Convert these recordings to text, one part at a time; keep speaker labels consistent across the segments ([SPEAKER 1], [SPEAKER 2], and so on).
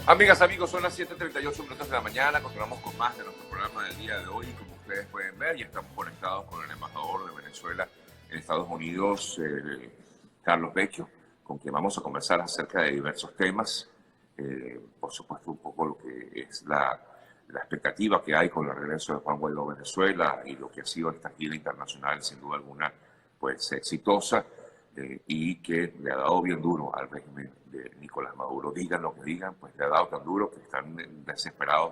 [SPEAKER 1] Amigas, amigos, son las 7:38 minutos de la mañana. Continuamos con más de nuestro programa del día de hoy. Como ustedes pueden ver, ya estamos conectados con el embajador de Venezuela en Estados Unidos, Carlos Vecchio, con quien vamos a conversar acerca de diversos temas. Por supuesto, un poco lo que es la expectativa que hay con el regreso de Juan Guaidó a Venezuela y lo que ha sido esta gira internacional, sin duda alguna, pues exitosa. Y que le ha dado bien duro al régimen de Nicolás Maduro. Digan lo que digan, pues le ha dado tan duro que están desesperados,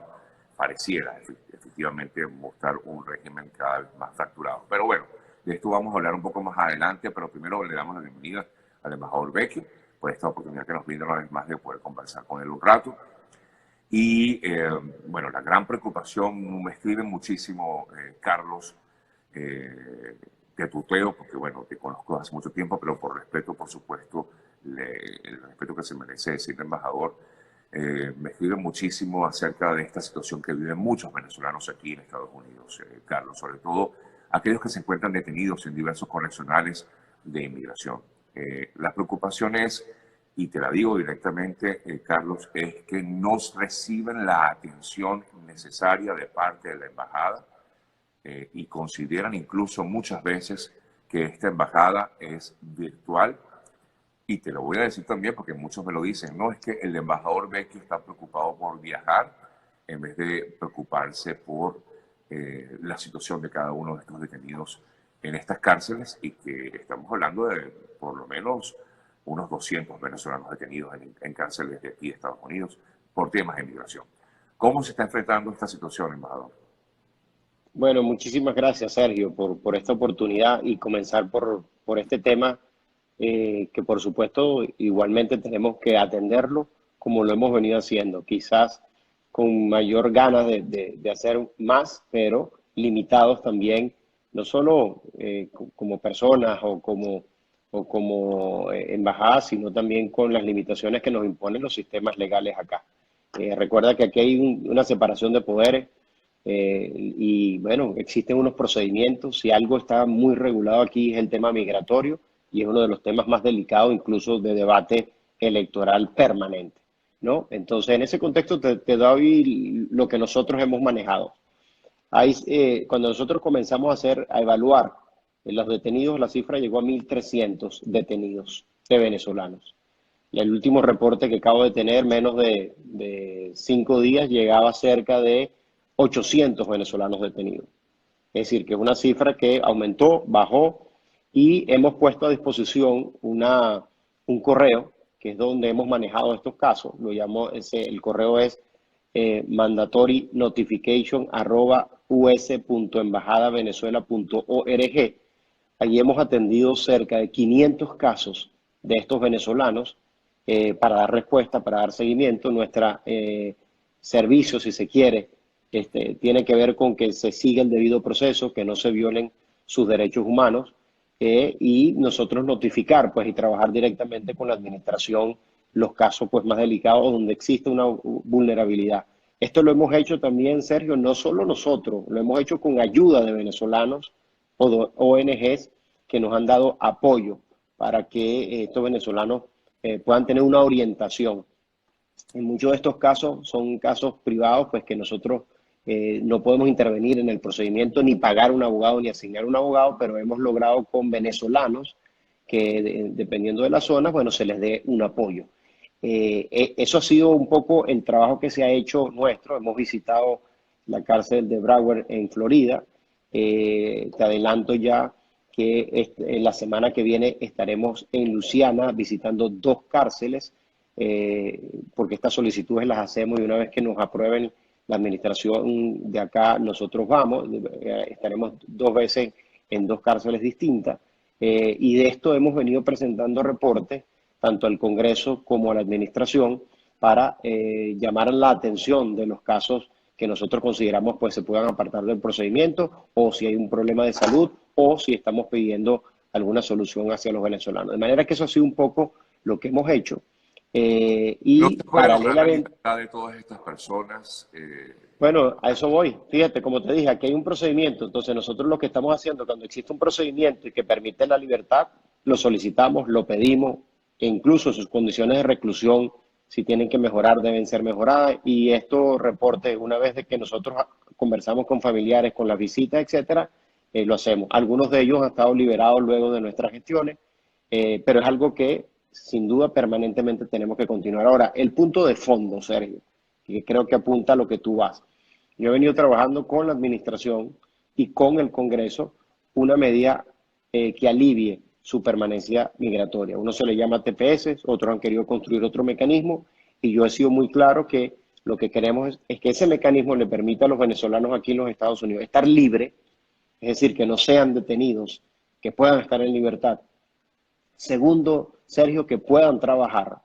[SPEAKER 1] pareciera efectivamente mostrar un régimen cada vez más fracturado. Pero bueno, de esto vamos a hablar un poco más adelante, pero primero le damos la bienvenida al embajador Vecchio por esta oportunidad que nos brinda una vez más de poder conversar con él un rato. Y bueno, la gran preocupación, me escriben muchísimo, Carlos, te tuteo porque, bueno, te conozco hace mucho tiempo, pero por respeto, por supuesto, el respeto que se merece decir embajador, me escriben muchísimo acerca de esta situación que viven muchos venezolanos aquí en Estados Unidos, Carlos, sobre todo aquellos que se encuentran detenidos en diversos correccionales de inmigración. La preocupación es, y te la digo directamente, Carlos, es que no reciben la atención necesaria de parte de la embajada, y consideran incluso muchas veces que esta embajada es virtual. Y te lo voy a decir también porque muchos me lo dicen, no es que el embajador Vecchio está preocupado por viajar en vez de preocuparse por la situación de cada uno de estos detenidos en estas cárceles, y que estamos hablando de por lo menos unos 200 venezolanos detenidos en cárceles de aquí de Estados Unidos por temas de migración. ¿Cómo se está enfrentando esta situación, embajador?
[SPEAKER 2] Bueno, muchísimas gracias, Sergio, por esta oportunidad y comenzar por este tema que por supuesto igualmente tenemos que atenderlo como lo hemos venido haciendo, quizás con mayor ganas de hacer más, pero limitados también, no solo como personas o como embajada, sino también con las limitaciones que nos imponen los sistemas legales acá. Recuerda que aquí hay una separación de poderes. Y bueno, existen unos procedimientos. Si algo está muy regulado aquí es el tema migratorio y es uno de los temas más delicados, incluso de debate electoral permanente, ¿no? Entonces, en ese contexto te doy lo que nosotros hemos manejado. Cuando nosotros comenzamos a evaluar los detenidos, la cifra llegó a 1.300 detenidos de venezolanos. Y el último reporte que acabo de tener, menos de 5 días, llegaba a cerca de 800 venezolanos detenidos. Es decir, que es una cifra que aumentó, bajó, y hemos puesto a disposición un correo, que es donde hemos manejado estos casos. El correo es mandatorynotification@us.embajadavenezuela.org. Allí hemos atendido cerca de 500 casos de estos venezolanos para dar respuesta, para dar seguimiento. Nuestra servicio, si se quiere, tiene que ver con que se siga el debido proceso, que no se violen sus derechos humanos, y nosotros notificar pues, y trabajar directamente con la administración los casos pues, más delicados donde existe una vulnerabilidad. Esto lo hemos hecho también, Sergio, no solo nosotros, lo hemos hecho con ayuda de venezolanos o de ONGs que nos han dado apoyo para que estos venezolanos puedan tener una orientación. En muchos de estos casos son casos privados, pues que nosotros no podemos intervenir en el procedimiento, ni pagar un abogado, ni asignar un abogado, pero hemos logrado con venezolanos que dependiendo de la zona, bueno, se les dé un apoyo. Eso ha sido un poco el trabajo que se ha hecho nuestro. Hemos visitado la cárcel de Broward en Florida. Te adelanto ya que en la semana que viene estaremos en Luisiana visitando 2 cárceles, porque estas solicitudes las hacemos y una vez que nos aprueben la administración de acá, nosotros vamos, estaremos 2 veces en 2 cárceles distintas, y de esto hemos venido presentando reportes tanto al Congreso como a la administración para llamar la atención de los casos que nosotros consideramos pues se puedan apartar del procedimiento, o si hay un problema de salud, o si estamos pidiendo alguna solución hacia los venezolanos. De manera que eso ha sido un poco lo que hemos hecho.
[SPEAKER 1] No
[SPEAKER 2] Y
[SPEAKER 1] se puede lograr la
[SPEAKER 2] paralelamente,
[SPEAKER 1] libertad de todas estas personas.
[SPEAKER 2] bueno, a eso voy. Fíjate, como te dije, aquí hay un procedimiento. Entonces, nosotros lo que estamos haciendo, cuando existe un procedimiento y que permite la libertad, lo solicitamos, lo pedimos, e incluso sus condiciones de reclusión si tienen que mejorar, deben ser mejoradas. Y estos reportes, una vez de que nosotros conversamos con familiares, con las visitas, etcétera, lo hacemos. Algunos de ellos han estado liberados luego de nuestras gestiones, pero es algo que sin duda permanentemente tenemos que continuar. Ahora, el punto de fondo, Sergio, que creo que apunta a lo que tú vas. Yo he venido trabajando con la administración y con el Congreso una medida que alivie su permanencia migratoria. Uno se le llama TPS, otros han querido construir otro mecanismo y yo he sido muy claro que lo que queremos es que ese mecanismo le permita a los venezolanos aquí en los Estados Unidos estar libres, es decir, que no sean detenidos, que puedan estar en libertad. Segundo, Sergio, que puedan trabajar.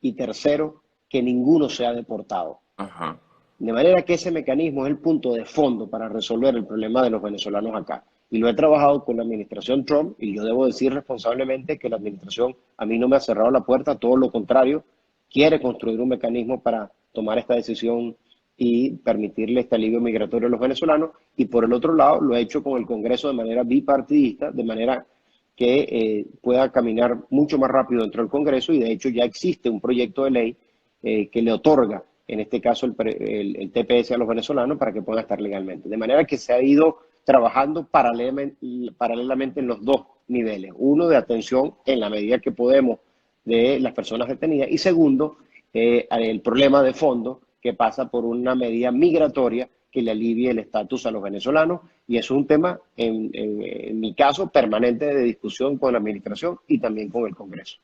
[SPEAKER 2] Y tercero, que ninguno sea deportado.
[SPEAKER 1] Ajá.
[SPEAKER 2] De manera que ese mecanismo es el punto de fondo para resolver el problema de los venezolanos acá. Y lo he trabajado con la administración Trump y yo debo decir responsablemente que la administración a mí no me ha cerrado la puerta, todo lo contrario, quiere construir un mecanismo para tomar esta decisión y permitirle este alivio migratorio a los venezolanos. Y por el otro lado, lo he hecho con el Congreso de manera bipartidista, de manera que pueda caminar mucho más rápido dentro del Congreso y de hecho ya existe un proyecto de ley que le otorga, en este caso, el TPS a los venezolanos para que puedan estar legalmente. De manera que se ha ido trabajando paralelamente en los dos niveles. Uno, de atención en la medida que podemos de las personas detenidas y segundo, el problema de fondo que pasa por una medida migratoria que le alivie el estatus a los venezolanos y eso es un tema, en mi caso, permanente de discusión con la administración y también con el Congreso.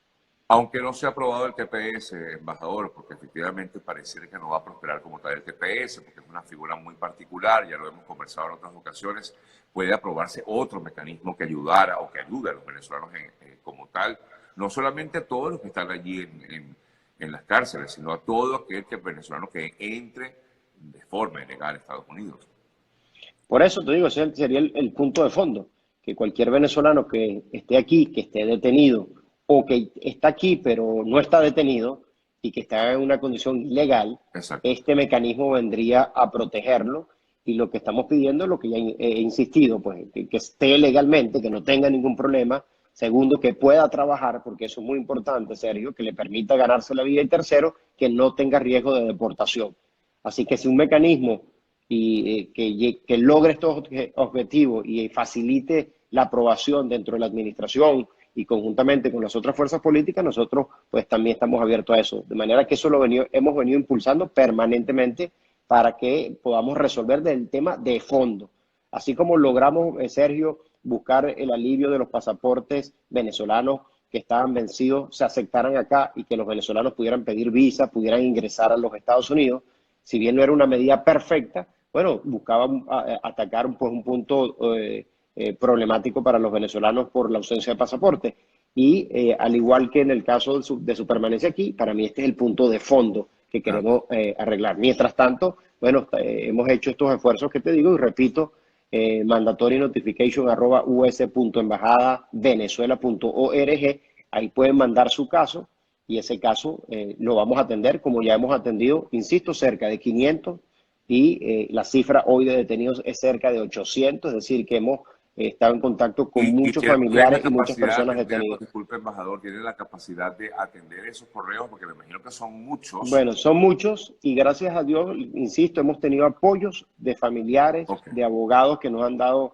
[SPEAKER 1] Aunque no se ha aprobado el TPS, embajador, porque efectivamente pareciera que no va a prosperar como tal el TPS, porque es una figura muy particular, ya lo hemos conversado en otras ocasiones, puede aprobarse otro mecanismo que ayudara o que ayude a los venezolanos como tal, no solamente a todos los que están allí en las cárceles, sino a todo aquel venezolano que entre de forma ilegal a Estados Unidos.
[SPEAKER 2] Por eso te digo, ese sería el punto de fondo, que cualquier venezolano que esté aquí, que esté detenido o que está aquí pero no está detenido y que está en una condición ilegal,
[SPEAKER 1] Exacto.
[SPEAKER 2] este mecanismo vendría a protegerlo y lo que estamos pidiendo es lo que ya he insistido, pues que esté legalmente, que no tenga ningún problema. Segundo, que pueda trabajar, porque eso es muy importante, Sergio, que le permita ganarse la vida. Y tercero, que no tenga riesgo de deportación. Así que si un mecanismo que logre estos objetivos y facilite la aprobación dentro de la administración y conjuntamente con las otras fuerzas políticas, nosotros pues también estamos abiertos a eso. De manera que eso hemos venido impulsando permanentemente para que podamos resolver el tema de fondo. Así como logramos, Sergio, buscar el alivio de los pasaportes venezolanos que estaban vencidos, se aceptaran acá y que los venezolanos pudieran pedir visa, pudieran ingresar a los Estados Unidos. Si bien no era una medida perfecta, bueno, buscaban atacar pues, un punto problemático para los venezolanos por la ausencia de pasaporte. Y al igual que en el caso de su permanencia aquí, para mí este es el punto de fondo que queremos arreglar. Mientras tanto, bueno, hemos hecho estos esfuerzos que te digo y repito, mandatory notification @us.embajadavenezuela.org. Ahí pueden mandar su caso y ese caso lo vamos a atender como ya hemos atendido, insisto, cerca de 500 y la cifra hoy de detenidos es cerca de 800, es decir, que hemos estado en contacto con
[SPEAKER 1] Y
[SPEAKER 2] muchos
[SPEAKER 1] tienen la
[SPEAKER 2] familiares y muchas
[SPEAKER 1] capacidad de
[SPEAKER 2] personas
[SPEAKER 1] atenderlos,
[SPEAKER 2] detenidas.
[SPEAKER 1] disculpe, embajador, tienen la capacidad de atender esos correos, porque me imagino que son muchos.
[SPEAKER 2] Bueno, son muchos y gracias a Dios, insisto, hemos tenido apoyos de familiares,
[SPEAKER 1] Ok.
[SPEAKER 2] de abogados que nos han dado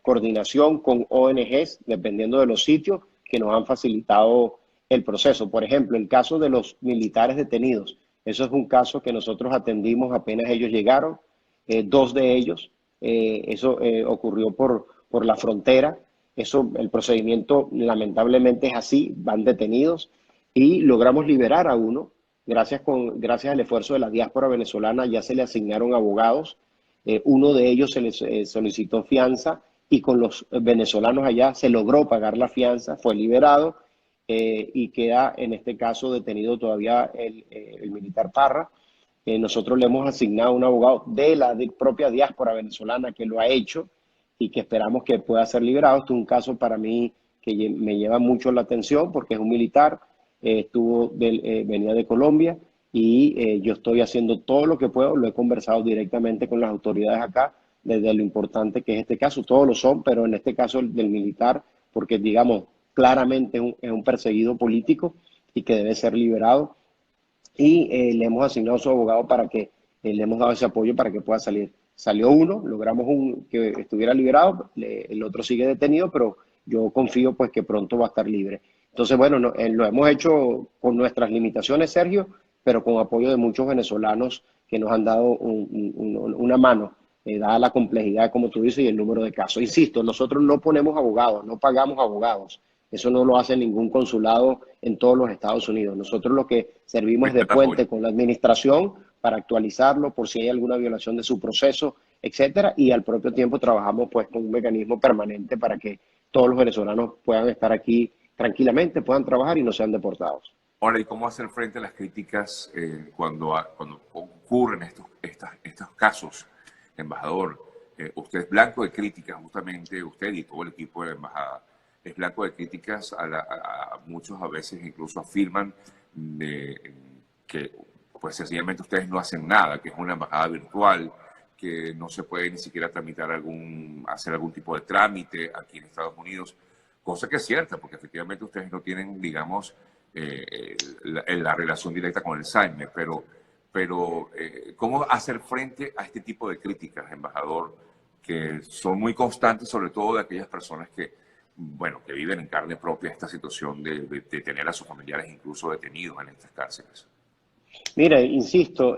[SPEAKER 2] coordinación con ONGs, dependiendo de los sitios, que nos han facilitado el proceso. Por ejemplo, el caso de los militares detenidos. Eso es un caso que nosotros atendimos apenas ellos llegaron, dos de ellos. Eso ocurrió por la frontera. Eso, el procedimiento lamentablemente es así, van detenidos y logramos liberar a uno. Gracias al esfuerzo de la diáspora venezolana ya se le asignaron abogados. Uno de ellos se les solicitó fianza y con los venezolanos allá se logró pagar la fianza, fue liberado y queda en este caso detenido todavía el militar Parra. Nosotros le hemos asignado un abogado de la propia diáspora venezolana que lo ha hecho y que esperamos que pueda ser liberado. Esto es un caso para mí que me lleva mucho la atención porque es un militar, venía de Colombia y yo estoy haciendo todo lo que puedo. Lo he conversado directamente con las autoridades acá desde lo importante que es este caso. Todos lo son, pero en este caso el del militar, porque digamos claramente es un perseguido político y que debe ser liberado. Y le hemos asignado a su abogado para que le hemos dado ese apoyo para que pueda salir. Salió uno, logramos que estuviera liberado, el otro sigue detenido, pero yo confío pues que pronto va a estar libre. Entonces, bueno, lo hemos hecho con nuestras limitaciones, Sergio, pero con apoyo de muchos venezolanos que nos han dado una mano, dada la complejidad, como tú dices, y el número de casos. Insisto, nosotros no ponemos abogados, no pagamos abogados. Eso no lo hace ningún consulado en todos los Estados Unidos. Nosotros lo que servimos es de puente con la administración para actualizarlo por si hay alguna violación de su proceso, etcétera, y al propio tiempo trabajamos pues con un mecanismo permanente para que todos los venezolanos puedan estar aquí tranquilamente, puedan trabajar y no sean deportados.
[SPEAKER 1] Ahora, ¿y cómo hacer frente a las críticas cuando ocurren estos casos, embajador? Usted es blanco de críticas, justamente usted y todo el equipo de la embajada es blanco de críticas muchos a veces incluso afirman que pues sencillamente ustedes no hacen nada, que es una embajada virtual, que no se puede ni siquiera tramitar hacer algún tipo de trámite aquí en Estados Unidos, cosa que es cierta, porque efectivamente ustedes no tienen, digamos, la relación directa con el SAIME, pero ¿cómo hacer frente a este tipo de críticas, embajador, que son muy constantes, sobre todo de aquellas personas que, bueno, que viven en carne propia esta situación de tener a sus familiares incluso detenidos en estas cárceles?
[SPEAKER 2] Mira, insisto,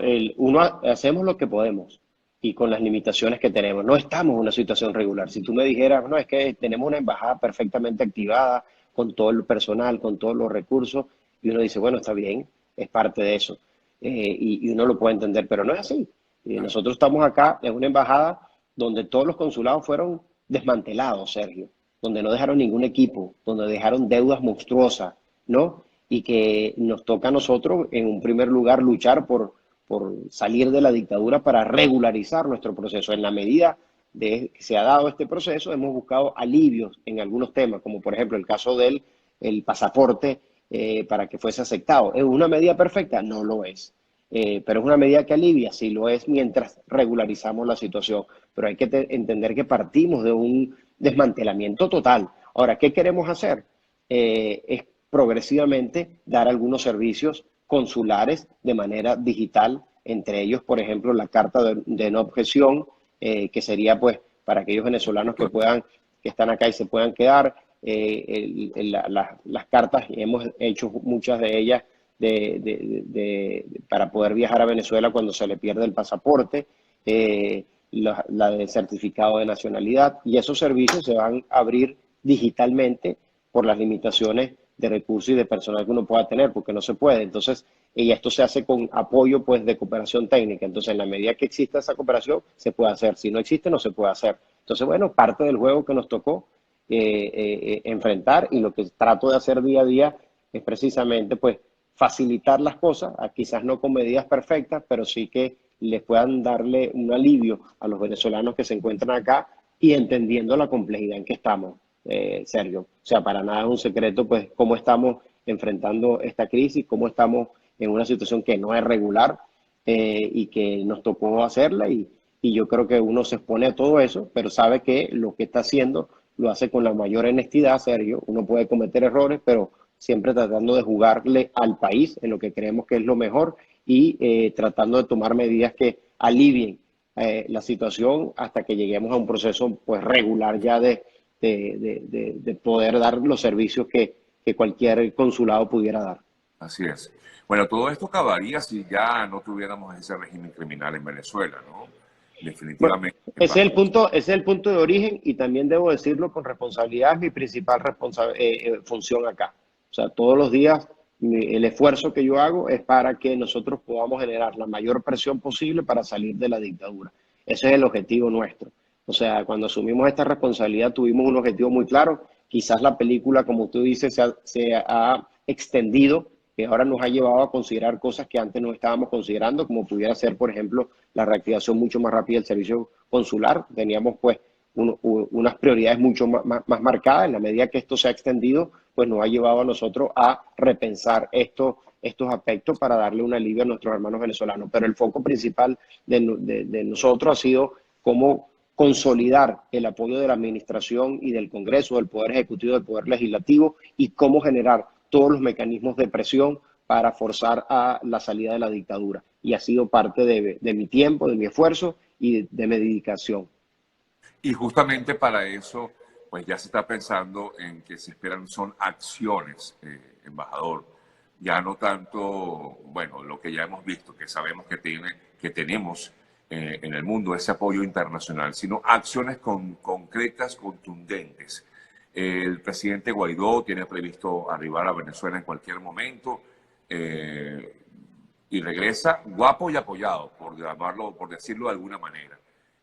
[SPEAKER 2] hacemos lo que podemos y con las limitaciones que tenemos. No estamos en una situación regular. Si tú me dijeras, no, es que tenemos una embajada perfectamente activada, con todo el personal, con todos los recursos, y uno dice, bueno, está bien, es parte de eso. Y uno lo puede entender, pero no es así. Nosotros estamos acá en una embajada donde todos los consulados fueron desmantelados, Sergio, donde no dejaron ningún equipo, donde dejaron deudas monstruosas, ¿no? Y que nos toca a nosotros, en un primer lugar, luchar por salir de la dictadura para regularizar nuestro proceso. En la medida de que se ha dado este proceso, hemos buscado alivios en algunos temas, como por ejemplo el caso del el pasaporte para que fuese aceptado. ¿Es una medida perfecta? No lo es. Pero es una medida que alivia, sí lo es, mientras regularizamos la situación. Pero hay que entender que partimos de un desmantelamiento total. Ahora, ¿qué queremos hacer? Es progresivamente dar algunos servicios consulares de manera digital, entre ellos, por ejemplo, la carta de no objeción, que sería pues para aquellos venezolanos que están acá y se puedan quedar, las cartas, y hemos hecho muchas de ellas para poder viajar a Venezuela cuando se le pierde el pasaporte, la de certificado de nacionalidad, y esos servicios se van a abrir digitalmente por las limitaciones de recursos y de personal que uno pueda tener, porque no se puede. Entonces, y esto se hace con apoyo pues de cooperación técnica. Entonces, en la medida que exista esa cooperación, se puede hacer. Si no existe, no se puede hacer. Entonces, bueno, parte del juego que nos tocó enfrentar, y lo que trato de hacer día a día es precisamente pues facilitar las cosas, quizás no con medidas perfectas, pero sí que les puedan darle un alivio a los venezolanos que se encuentran acá y entendiendo la complejidad en que estamos. Sergio. O sea, para nada es un secreto, pues, cómo estamos enfrentando esta crisis, cómo estamos en una situación que no es regular y que nos tocó hacerla y yo creo que uno se expone a todo eso, pero sabe que lo que está haciendo lo hace con la mayor honestidad, Sergio. Uno puede cometer errores, pero siempre tratando de jugarle al país en lo que creemos que es lo mejor y tratando de tomar medidas que alivien la situación hasta que lleguemos a un proceso pues regular ya de poder dar los servicios que cualquier consulado pudiera dar.
[SPEAKER 1] Así es. Bueno, todo esto acabaría si ya no tuviéramos ese régimen criminal en Venezuela, ¿no?
[SPEAKER 2] Bueno,
[SPEAKER 1] Definitivamente.
[SPEAKER 2] ese es el punto de origen y también debo decirlo con responsabilidad, es mi principal función acá. O sea, todos los días el esfuerzo que yo hago es para que nosotros podamos generar la mayor presión posible para salir de la dictadura. Ese es el objetivo nuestro. O sea, cuando asumimos esta responsabilidad tuvimos un objetivo muy claro. Quizás la película, como tú dices, se ha extendido, que ahora nos ha llevado a considerar cosas que antes no estábamos considerando, como pudiera ser, por ejemplo, la reactivación mucho más rápida del servicio consular. Teníamos pues unas prioridades mucho más marcadas. En la medida que esto se ha extendido, pues nos ha llevado a nosotros a repensar estos aspectos para darle un alivio a nuestros hermanos venezolanos. Pero el foco principal de nosotros ha sido cómo consolidar el apoyo de la administración y del Congreso, del Poder Ejecutivo, del Poder Legislativo y cómo generar todos los mecanismos de presión para forzar a la salida de la dictadura. Y ha sido parte de mi tiempo, de mi esfuerzo y de mi dedicación.
[SPEAKER 1] Y justamente para eso, pues ya se está pensando en que se esperan son acciones, embajador. Ya no tanto, bueno, lo que ya hemos visto, que sabemos que tenemos en el mundo ese apoyo internacional, sino acciones concretas, contundentes. El presidente Guaidó tiene previsto arribar a Venezuela en cualquier momento y regresa guapo y apoyado, por llamarlo, por decirlo de alguna manera.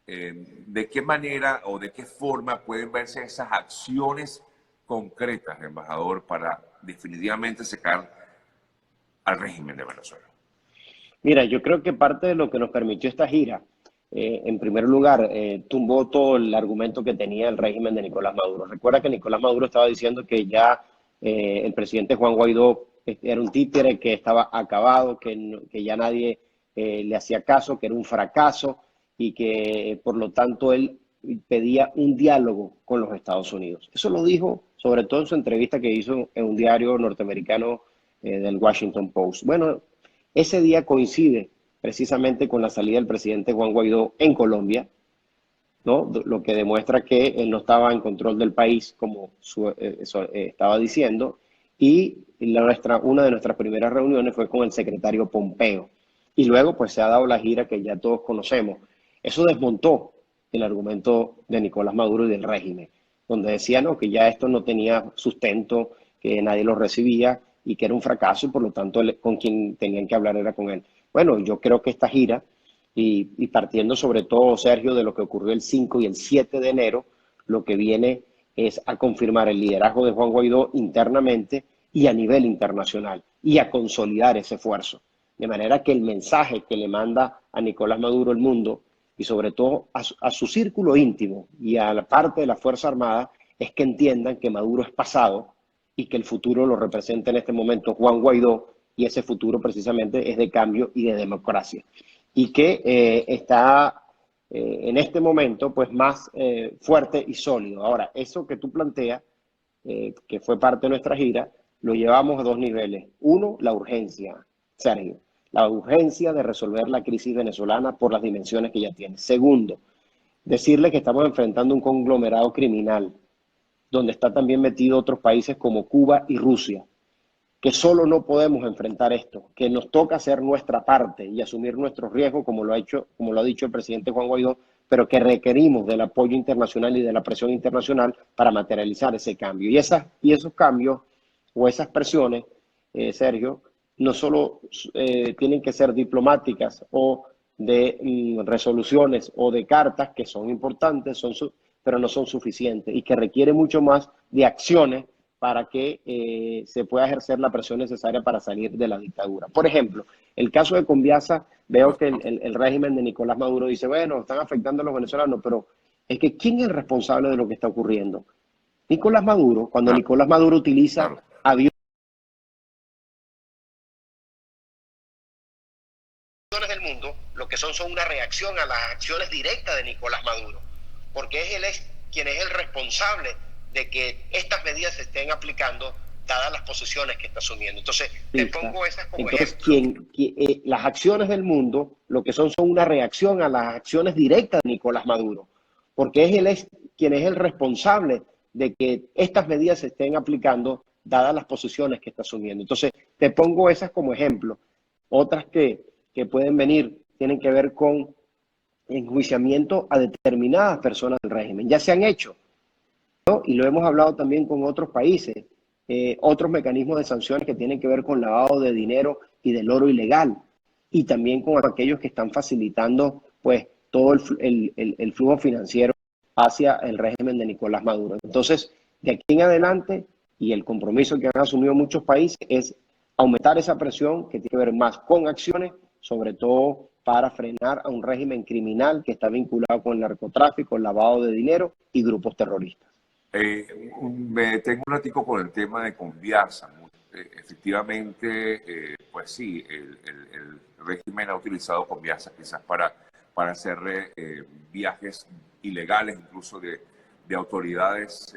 [SPEAKER 1] ¿De qué manera o de qué forma pueden verse esas acciones concretas, embajador, para definitivamente secar al régimen de Venezuela?
[SPEAKER 2] Mira, yo creo que parte de lo que nos permitió esta gira, en primer lugar, tumbó todo el argumento que tenía el régimen de Nicolás Maduro. Recuerda que Nicolás Maduro estaba diciendo que ya el presidente Juan Guaidó era un títere, que estaba acabado, que ya nadie le hacía caso, que era un fracaso y que por lo tanto él pedía un diálogo con los Estados Unidos. Eso lo dijo sobre todo en su entrevista que hizo en un diario norteamericano del Washington Post. Bueno, ese día coincide precisamente con la salida del presidente Juan Guaidó en Colombia, ¿no? Lo que demuestra que él no estaba en control del país, como estaba diciendo, y una de nuestras primeras reuniones fue con el secretario Pompeo. Y luego pues se ha dado la gira que ya todos conocemos. Eso desmontó el argumento de Nicolás Maduro y del régimen, donde decía no, que ya esto no tenía sustento, que nadie lo recibía y que era un fracaso y por lo tanto con quien tenían que hablar era con él. Bueno, yo creo que esta gira, y partiendo sobre todo, Sergio, de lo que ocurrió el 5 y el 7 de enero, lo que viene es a confirmar el liderazgo de Juan Guaidó internamente y a nivel internacional y a consolidar ese esfuerzo. De manera que el mensaje que le manda a Nicolás Maduro el mundo y sobre todo a su círculo íntimo y a la parte de la Fuerza Armada es que entiendan que Maduro es pasado y que el futuro lo representa en este momento Juan Guaidó y ese futuro precisamente es de cambio y de democracia. Y que está en este momento pues más fuerte y sólido. Ahora, eso que tú planteas, que fue parte de nuestra gira, lo llevamos a dos niveles. Uno, la urgencia, Sergio, la urgencia de resolver la crisis venezolana por las dimensiones que ya tiene. Segundo, decirle que estamos enfrentando un conglomerado criminal donde está también metido otros países como Cuba y Rusia, que solo no podemos enfrentar esto, que nos toca hacer nuestra parte y asumir nuestros riesgos, como lo ha dicho el presidente Juan Guaidó, pero que requerimos del apoyo internacional y de la presión internacional para materializar ese cambio. Y esos cambios o esas presiones, Sergio, no solo tienen que ser diplomáticas o de resoluciones o de cartas, que son importantes, pero no son suficientes y que requiere mucho más de acciones para que se pueda ejercer la presión necesaria para salir de la dictadura. Por ejemplo, el caso de Conviasa, veo que el régimen de Nicolás Maduro dice, bueno, están afectando a los venezolanos, pero es que ¿quién es el responsable de lo que está ocurriendo? Nicolás Maduro, cuando
[SPEAKER 1] Claro,
[SPEAKER 2] Nicolás Maduro utiliza
[SPEAKER 1] claro.
[SPEAKER 2] aviones del mundo, lo que son una reacción a las acciones directas de Nicolás Maduro, porque él es quien es el responsable de que estas medidas se estén aplicando dadas las posiciones que está asumiendo. Entonces, te pongo esas como ejemplo. Las acciones del mundo, lo que son una reacción a las acciones directas de Nicolás Maduro, porque él es quien es el responsable de que estas medidas se estén aplicando dadas las posiciones que está asumiendo. Entonces, te pongo esas como ejemplo. Otras que pueden venir tienen que ver con enjuiciamiento a determinadas personas del régimen. Ya se han hecho, ¿no? Y lo hemos hablado también con otros países, otros mecanismos de sanciones que tienen que ver con lavado de dinero y del oro ilegal, y también con aquellos que están facilitando pues todo el flujo financiero hacia el régimen de Nicolás Maduro. Entonces, de aquí en adelante, y el compromiso que han asumido muchos países es aumentar esa presión que tiene que ver más con acciones, sobre todo para frenar a un régimen criminal que está vinculado con el narcotráfico, el lavado de dinero y grupos terroristas.
[SPEAKER 1] Me tengo un ratico con el tema de Conviasa. Efectivamente, pues sí, el régimen ha utilizado Conviasa quizás para hacer viajes ilegales, incluso de autoridades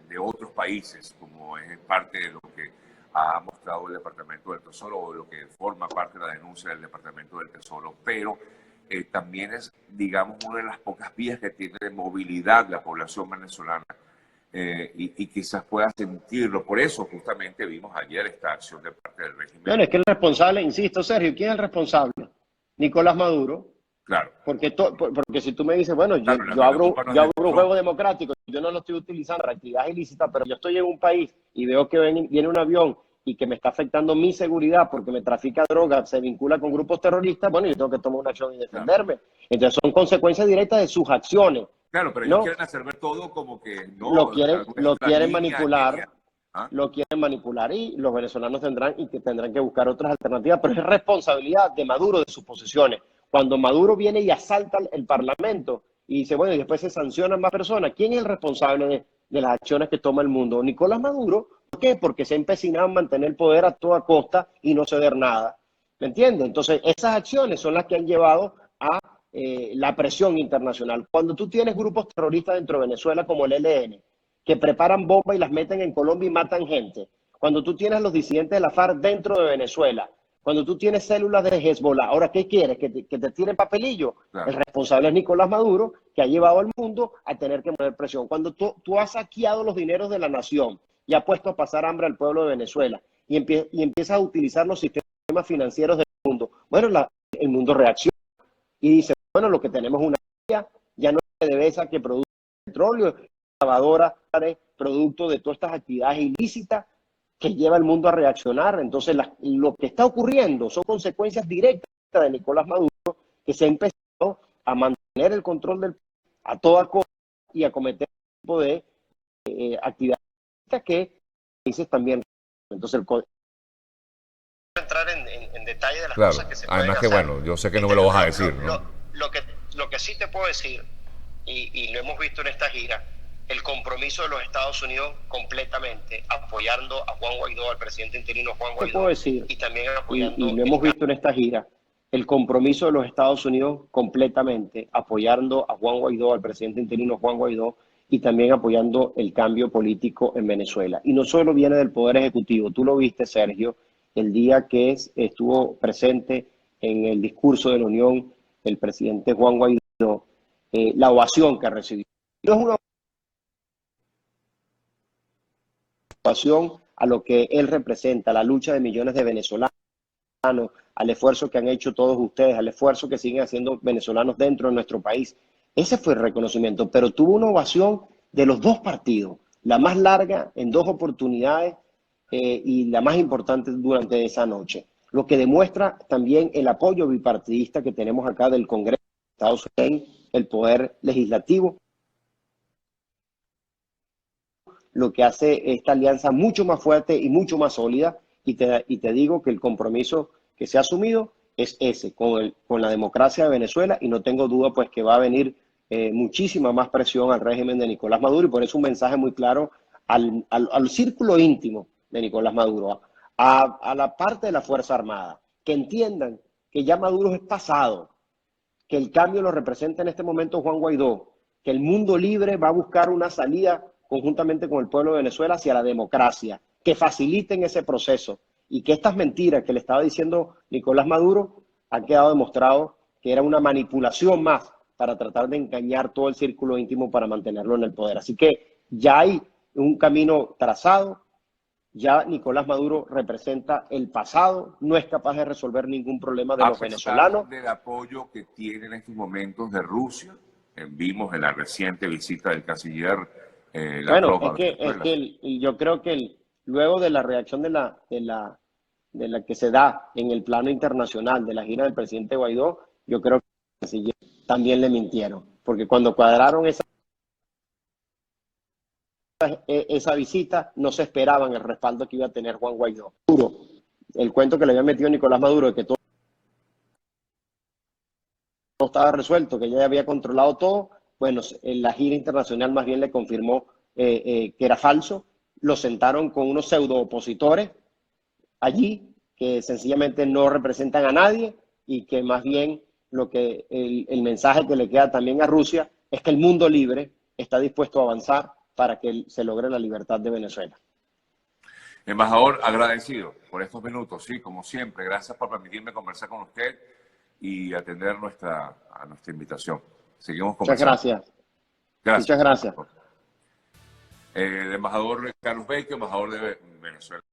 [SPEAKER 1] de otros países, como es parte de lo que ha mostrado el Departamento del Tesoro, o lo que forma parte de la denuncia del Departamento del Tesoro, pero también es, digamos, una de las pocas vías que tiene de movilidad la población venezolana, y quizás pueda sentirlo. Por eso justamente vimos ayer esta acción de parte del régimen.
[SPEAKER 2] Bueno, es que el responsable, insisto, Sergio, ¿quién es el responsable? Nicolás Maduro.
[SPEAKER 1] Claro.
[SPEAKER 2] Porque si tú me dices, bueno,
[SPEAKER 1] Claro,
[SPEAKER 2] yo abro
[SPEAKER 1] no es
[SPEAKER 2] un juego democrático, yo no lo estoy utilizando para actividad ilícita, pero yo estoy en un país y veo que viene un avión y que me está afectando mi seguridad porque me trafica drogas, se vincula con grupos terroristas, bueno, yo tengo que tomar una acción y defenderme. Claro. Entonces son consecuencias directas de sus acciones.
[SPEAKER 1] Claro, pero ellos quieren hacer ver todo como que no.
[SPEAKER 2] Lo quieren manipular. Lo quieren manipular y los venezolanos tendrán que buscar otras alternativas, pero es responsabilidad de Maduro de sus posiciones. Cuando Maduro viene y asalta el Parlamento y dice, bueno, y después se sancionan más personas, ¿quién es el responsable de las acciones que toma el mundo? Nicolás Maduro. ¿Por qué? Porque se ha empecinado en mantener el poder a toda costa y no ceder nada. ¿Me entiendes? Entonces, esas acciones son las que han llevado a la presión internacional. Cuando tú tienes grupos terroristas dentro de Venezuela como el ELN, que preparan bombas y las meten en Colombia y matan gente, cuando tú tienes los disidentes de la FARC dentro de Venezuela, cuando tú tienes células de Hezbollah, ¿ahora qué quieres? ¿Que te tiren papelillo? Claro. El responsable es Nicolás Maduro, que ha llevado al mundo a tener que poner presión. Cuando tú has saqueado los dineros de la nación y has puesto a pasar hambre al pueblo de Venezuela y empiezas a utilizar los sistemas financieros del mundo, bueno, el mundo reacciona y dice, bueno, lo que tenemos es una ya no es PDVSA que produce petróleo, lavadora, producto de todas estas actividades ilícitas que lleva al mundo a reaccionar. Entonces, lo que está ocurriendo son consecuencias directas de Nicolás Maduro, que se ha empezado a mantener el control del a toda costa y a cometer un tipo de actividades que países también. Entonces, entrar en detalle de las cosas que se pueden
[SPEAKER 3] además que
[SPEAKER 2] hacer.
[SPEAKER 3] Bueno, yo sé que no me lo vas a decir, ¿no?
[SPEAKER 2] Lo que sí te puedo decir, y lo hemos visto en esta gira, el compromiso de los Estados Unidos completamente apoyando a Juan Guaidó, al presidente interino Juan Guaidó, puedo decir, y también apoyando... Y lo hemos visto en esta gira, el compromiso de los Estados Unidos completamente apoyando a Juan Guaidó, al presidente interino Juan Guaidó, y también apoyando el cambio político en Venezuela. Y no solo viene del Poder Ejecutivo, tú lo viste, Sergio, el día que estuvo presente en el discurso de la Unión el presidente Juan Guaidó, la ovación que recibió. No es una ovación a lo que él representa, la lucha de millones de venezolanos, al esfuerzo que han hecho todos ustedes, al esfuerzo que siguen haciendo venezolanos dentro de nuestro país. Ese fue el reconocimiento, pero tuvo una ovación de los dos partidos, la más larga en dos oportunidades y la más importante durante esa noche. Lo que demuestra también el apoyo bipartidista que tenemos acá del Congreso de Estados Unidos, el Poder Legislativo, lo que hace esta alianza mucho más fuerte y mucho más sólida, y te digo que el compromiso que se ha asumido es ese, con la democracia de Venezuela, y no tengo duda pues que va a venir muchísima más presión al régimen de Nicolás Maduro, y por eso un mensaje muy claro al círculo íntimo de Nicolás Maduro, a la parte de la Fuerza Armada, que entiendan que ya Maduro es pasado, que el cambio lo representa en este momento Juan Guaidó, que el mundo libre va a buscar una salida conjuntamente con el pueblo de Venezuela hacia la democracia, que faciliten ese proceso y que estas mentiras que le estaba diciendo Nicolás Maduro han quedado demostrado que era una manipulación más para tratar de engañar todo el círculo íntimo para mantenerlo en el poder. Así que ya hay un camino trazado, ya Nicolás Maduro representa el pasado, no es capaz de resolver ningún problema de los venezolanos.
[SPEAKER 1] Del apoyo que tiene en estos momentos de Rusia, vimos en la reciente visita del canciller
[SPEAKER 2] bueno, es que yo creo que luego de la reacción de la que se da en el plano internacional de la gira del presidente Guaidó, yo creo que el canciller también le mintieron, porque cuando cuadraron esa visita no se esperaban el respaldo que iba a tener Juan Guaidó. El cuento que le había metido Nicolás Maduro de que todo estaba resuelto, que ya había controlado todo, bueno, en la gira internacional más bien le confirmó que era falso. Lo sentaron con unos pseudo opositores allí que sencillamente no representan a nadie y que más bien el mensaje que le queda también a Rusia es que el mundo libre está dispuesto a avanzar para que se logre la libertad de Venezuela.
[SPEAKER 1] Embajador, agradecido por estos minutos, sí, como siempre. Gracias por permitirme conversar con usted y atender a nuestra invitación. Seguimos
[SPEAKER 2] Muchas
[SPEAKER 1] conversando.
[SPEAKER 2] gracias.
[SPEAKER 1] Gracias.
[SPEAKER 2] Muchas gracias.
[SPEAKER 1] El embajador Carlos Vecchio, embajador de Venezuela.